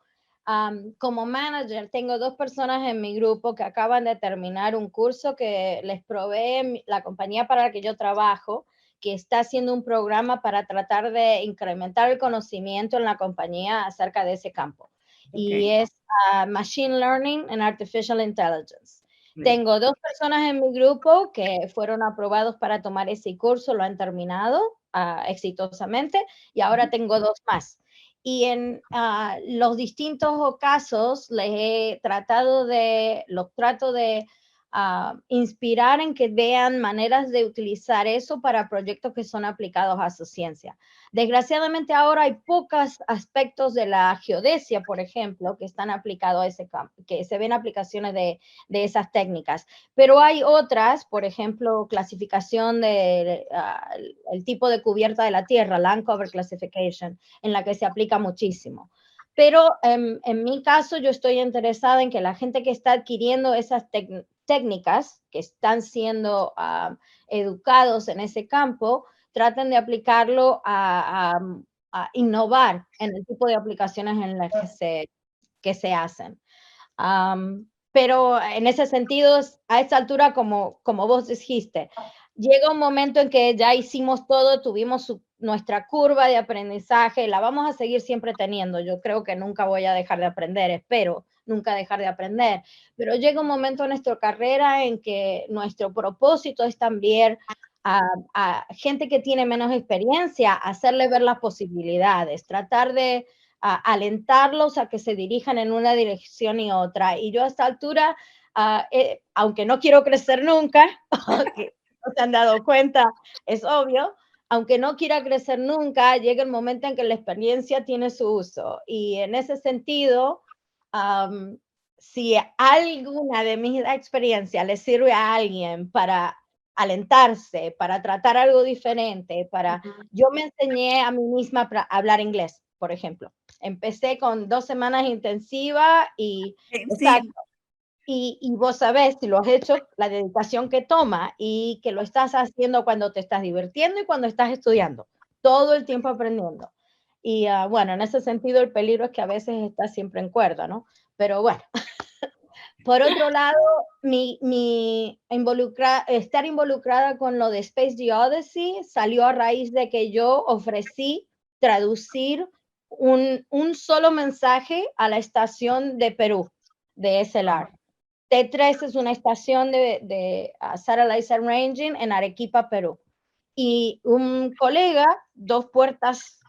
Como manager, tengo 2 personas en mi grupo que acaban de terminar un curso que les provee la compañía para la que yo trabajo, que está haciendo un programa para tratar de incrementar el conocimiento en la compañía acerca de ese campo. Y es Machine Learning and Artificial Intelligence. Tengo 2 personas en mi grupo que fueron aprobados para tomar ese curso, lo han terminado exitosamente, y ahora tengo 2 más. Y en los distintos casos los trato de inspirar en que vean maneras de utilizar eso para proyectos que son aplicados a su ciencia. Desgraciadamente ahora hay pocos aspectos de la geodesia, por ejemplo, que están aplicados a ese campo, que se ven aplicaciones de esas técnicas, pero hay otras, por ejemplo, clasificación de el tipo de cubierta de la tierra, land cover classification, en la que se aplica muchísimo. Pero en mi caso, yo estoy interesada en que la gente que está adquiriendo esas técnicas, que están siendo educados en ese campo, traten de aplicarlo a innovar en el tipo de aplicaciones en las que se hacen. Pero en ese sentido, a esta altura, como vos dijiste, llega un momento en que ya hicimos todo, tuvimos nuestra curva de aprendizaje, la vamos a seguir siempre teniendo. Yo creo que nunca voy a dejar de aprender, espero nunca dejar de aprender, pero llega un momento en nuestra carrera en que nuestro propósito es también a gente que tiene menos experiencia, hacerle ver las posibilidades, tratar de alentarlos a que se dirijan en una dirección y otra. Y yo a esta altura, aunque no quiero crecer nunca, que no se han dado cuenta, es obvio, aunque no quiera crecer nunca, llega el momento en que la experiencia tiene su uso. Y en ese sentido, si alguna de mis experiencias le sirve a alguien para alentarse, para tratar algo diferente, yo me enseñé a mí misma a hablar inglés, por ejemplo. Empecé con 2 semanas intensivas y, Sí, exacto, y vos sabés, si lo has hecho, la dedicación que toma y que lo estás haciendo cuando te estás divirtiendo y cuando estás estudiando, todo el tiempo aprendiendo. Y bueno, en ese sentido el peligro es que a veces estás siempre en cuerda, ¿no? Pero bueno. Por otro lado, estar involucrada con lo de Space Geodesy salió a raíz de que yo ofrecí traducir un solo mensaje a la estación de Perú, de SLR. T3 es una estación de Satellite Ranging en Arequipa, Perú. Y un colega, 2 puertas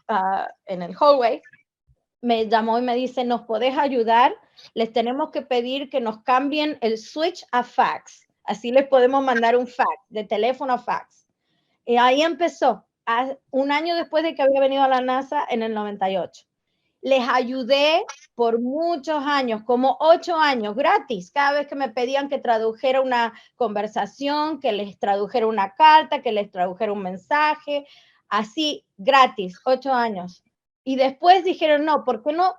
en el hallway, me llamó y me dice, ¿nos podés ayudar? Les tenemos que pedir que nos cambien el switch a fax Así les podemos mandar un fax, de teléfono a fax. Y ahí empezó, un año después de que había venido a la NASA en el 98. Les ayudé por muchos años, como 8 años, gratis. Cada vez que me pedían que tradujera una conversación, que les tradujera una carta, que les tradujera un mensaje, así, gratis, 8 años. Y después dijeron, no, ¿por qué no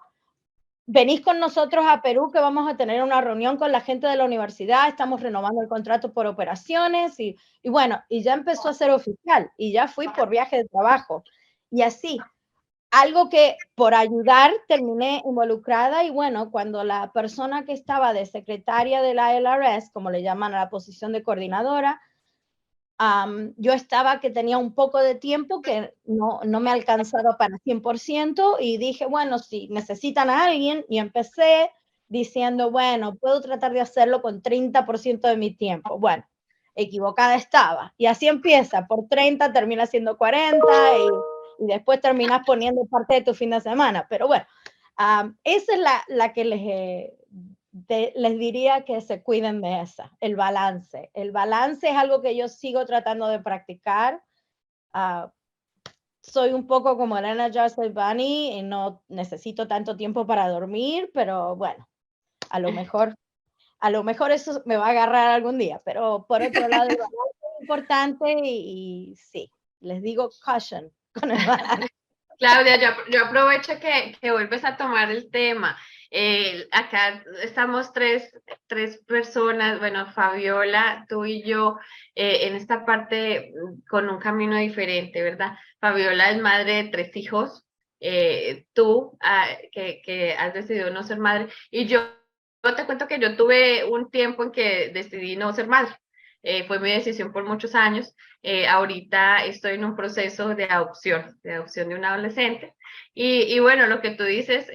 venís con nosotros a Perú, que vamos a tener una reunión con la gente de la universidad, estamos renovando el contrato por operaciones y bueno, y ya empezó a ser oficial y ya fui por viaje de trabajo. Y así, algo que por ayudar terminé involucrada y bueno, cuando la persona que estaba de secretaria de la LRS, como le llaman a la posición de coordinadora, yo estaba que tenía un poco de tiempo que no me alcanzaba para 100% y dije, bueno, si necesitan a alguien, y empecé diciendo, bueno, puedo tratar de hacerlo con 30% de mi tiempo. Bueno, equivocada estaba. Y así empieza, por 30 termina siendo 40 y después terminas poniendo parte de tu fin de semana. Pero bueno, esa es la que les diría que se cuiden de esa, el balance. El balance es algo que yo sigo tratando de practicar. Soy un poco como el Energizer Bunny y no necesito tanto tiempo para dormir, pero bueno, a lo mejor eso me va a agarrar algún día, pero por otro lado, el balance es importante y sí, les digo caution con el balance. Claudia, yo aprovecho que vuelves a tomar el tema. Acá estamos tres personas, bueno, Fabiola, tú y yo, en esta parte con un camino diferente, ¿verdad? Fabiola es madre de 3 hijos, tú que has decidido no ser madre, y yo te cuento que yo tuve un tiempo en que decidí no ser madre. Fue mi decisión por muchos años. Ahorita estoy en un proceso de adopción de un adolescente. Y bueno, lo que tú dices,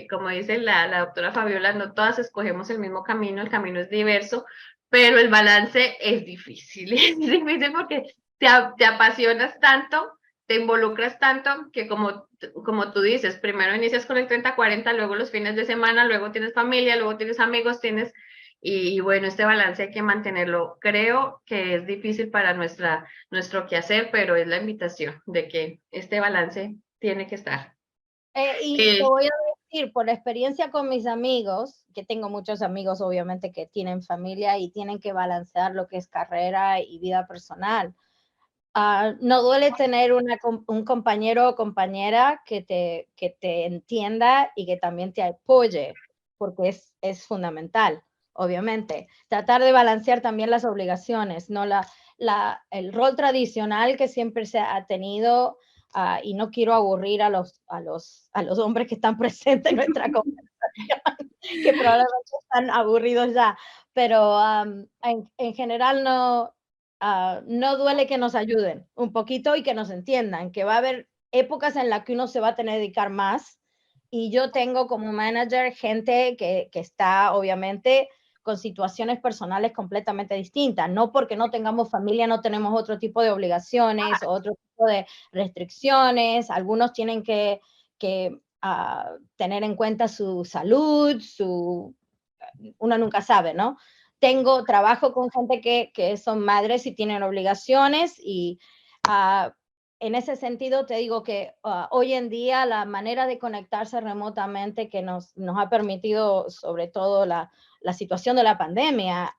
como dice la doctora Fabiola, no todas escogemos el mismo camino, el camino es diverso, pero el balance es difícil. Es difícil porque te apasionas tanto, te involucras tanto, que como tú dices, primero inicias con el 30-40, luego los fines de semana, luego tienes familia, luego tienes amigos, y bueno, este balance hay que mantenerlo. Creo que es difícil para nuestro quehacer, pero es la invitación de que este balance tiene que estar. Y te voy a decir, por experiencia con mis amigos, que tengo muchos amigos obviamente que tienen familia y tienen que balancear lo que es carrera y vida personal. No duele tener un compañero o compañera que te entienda y que también te apoye, porque es fundamental, obviamente. Tratar de balancear también las obligaciones, no el rol tradicional que siempre se ha tenido, y no quiero aburrir a los hombres que están presentes en nuestra conversación, que probablemente están aburridos ya, pero en general no duele que nos ayuden un poquito y que nos entiendan, que va a haber épocas en las que uno se va a tener que dedicar más. Y yo tengo como manager gente que está obviamente con situaciones personales completamente distintas. No porque no tengamos familia, no tenemos otro tipo de obligaciones, otro tipo de restricciones. Algunos tienen que tener en cuenta su salud, uno nunca sabe, ¿no? Trabajo con gente que son madres y tienen obligaciones y en ese sentido te digo que hoy en día la manera de conectarse remotamente que nos ha permitido, sobre todo la situación de la pandemia,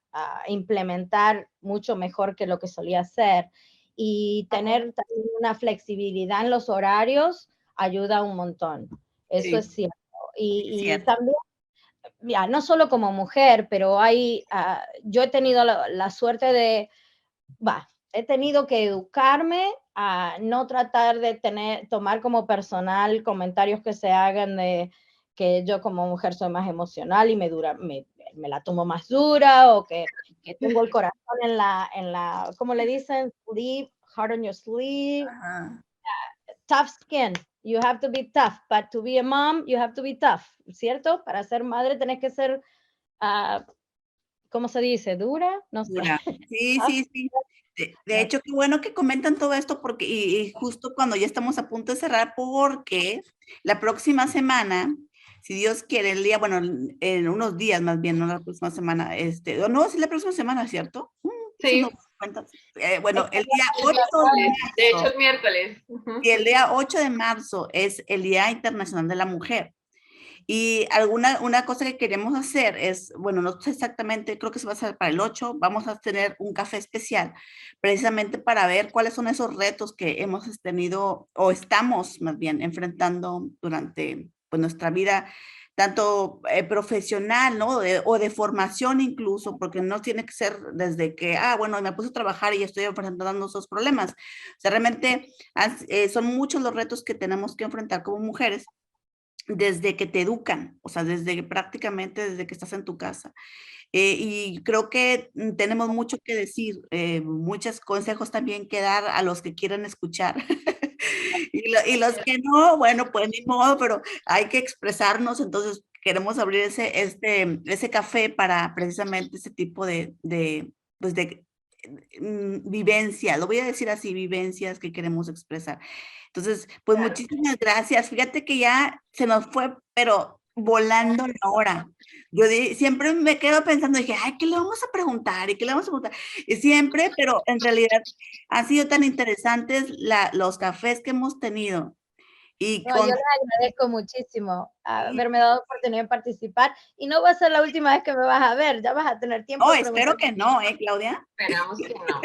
implementar mucho mejor que lo que solía ser, y tener también una flexibilidad en los horarios ayuda un montón. Eso es cierto. Y también, ya, no solo como mujer, pero yo he tenido la suerte he tenido que educarme a no tratar de tomar como personal comentarios que se hagan de que yo como mujer soy más emocional y me la tomo más dura, o que tengo el corazón ¿cómo le dicen? Sleeve, heart on your sleeve. Tough skin. You have to be tough, but to be a mom, you have to be tough, ¿cierto? Para ser madre tenés que ser, ¿cómo se dice? ¿Dura? No sé. Dura. Sí. De hecho, qué bueno que comentan todo esto porque, y justo cuando ya estamos a punto de cerrar, porque la próxima semana, si Dios quiere, en unos días más bien, no la próxima semana, no, sí, la próxima semana, ¿cierto? Sí. Bueno, el día 8 de hecho, es miércoles. y el día 8 de marzo es el Día Internacional de la Mujer. Y una cosa que queremos hacer es, bueno, no sé exactamente, creo que se va a hacer para el 8, vamos a tener un café especial, precisamente para ver cuáles son esos retos que hemos tenido, o estamos más bien enfrentando durante pues, nuestra vida, tanto profesional, ¿no? O de formación incluso, porque no tiene que ser desde que, bueno, me puse a trabajar y estoy enfrentando esos problemas. O sea, realmente son muchos los retos que tenemos que enfrentar como mujeres desde que te educan, o sea, prácticamente desde que estás en tu casa. Y creo que tenemos mucho que decir, muchos consejos también que dar a los que quieran escuchar. Y los que no, bueno, pues ni modo, pero hay que expresarnos, entonces queremos abrir ese café para precisamente ese tipo pues de vivencia, lo voy a decir así, vivencias que queremos expresar. Entonces, pues Claro. muchísimas gracias. Fíjate que ya se nos fue, pero volando la hora. Yo siempre me quedo pensando, dije, ay, ¿qué le vamos a preguntar? ¿Y qué le vamos a preguntar? Y siempre, pero en realidad han sido tan interesantes los cafés que hemos tenido. Y No, yo les agradezco muchísimo haberme dado oportunidad de participar y no va a ser la última vez que me vas a ver, ya vas a tener tiempo No, de espero que no, Claudia. Esperamos que no.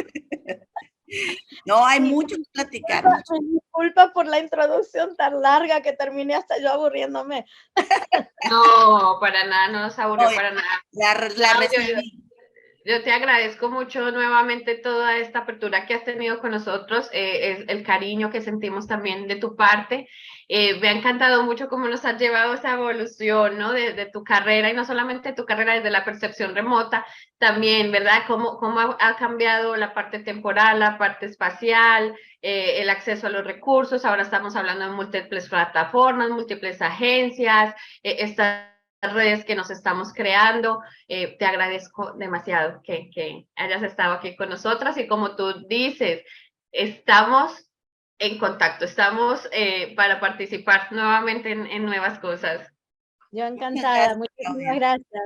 No, hay Sí, mucho que platicar. disculpa por la introducción tan larga que terminé hasta yo aburriéndome. No, para nada, no nos aburrió No, para nada. la Claudio, recibí. yo te agradezco mucho nuevamente toda esta apertura que has tenido con nosotros, es el cariño que sentimos también de tu parte. Me ha encantado mucho cómo nos has llevado esa evolución, ¿no? De tu carrera y no solamente tu carrera desde la percepción remota, también, ¿verdad? Cómo ha cambiado la parte temporal, la parte espacial, el acceso a los recursos. Ahora estamos hablando de múltiples plataformas, múltiples agencias, estas redes que nos estamos creando. Te agradezco demasiado que hayas estado aquí con nosotras y como tú dices, estamos en contacto, estamos para participar nuevamente en nuevas cosas. Yo encantada, muchísimas gracias.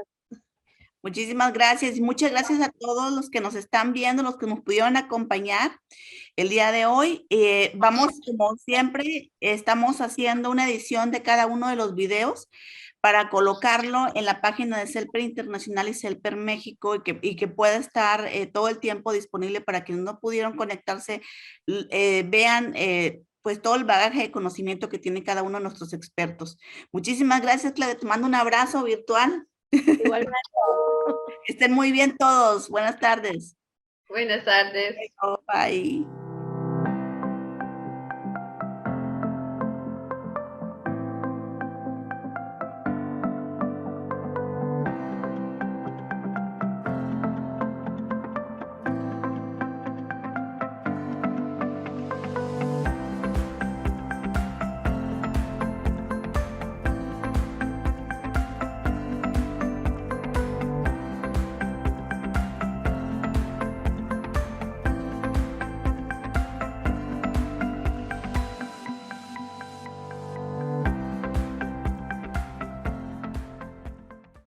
Muchísimas gracias y muchas gracias a todos los que nos están viendo, los que nos pudieron acompañar el día de hoy. Vamos, como siempre, estamos haciendo una edición de cada uno de los videos para colocarlo en la página de Celper Internacional y Celper México y que pueda estar todo el tiempo disponible para quienes no pudieron conectarse, vean pues todo el bagaje de conocimiento que tiene cada uno de nuestros expertos. Muchísimas gracias, Claudia. Te mando un abrazo virtual. Igualmente. Estén muy bien todos. Buenas tardes. Buenas tardes. Bye.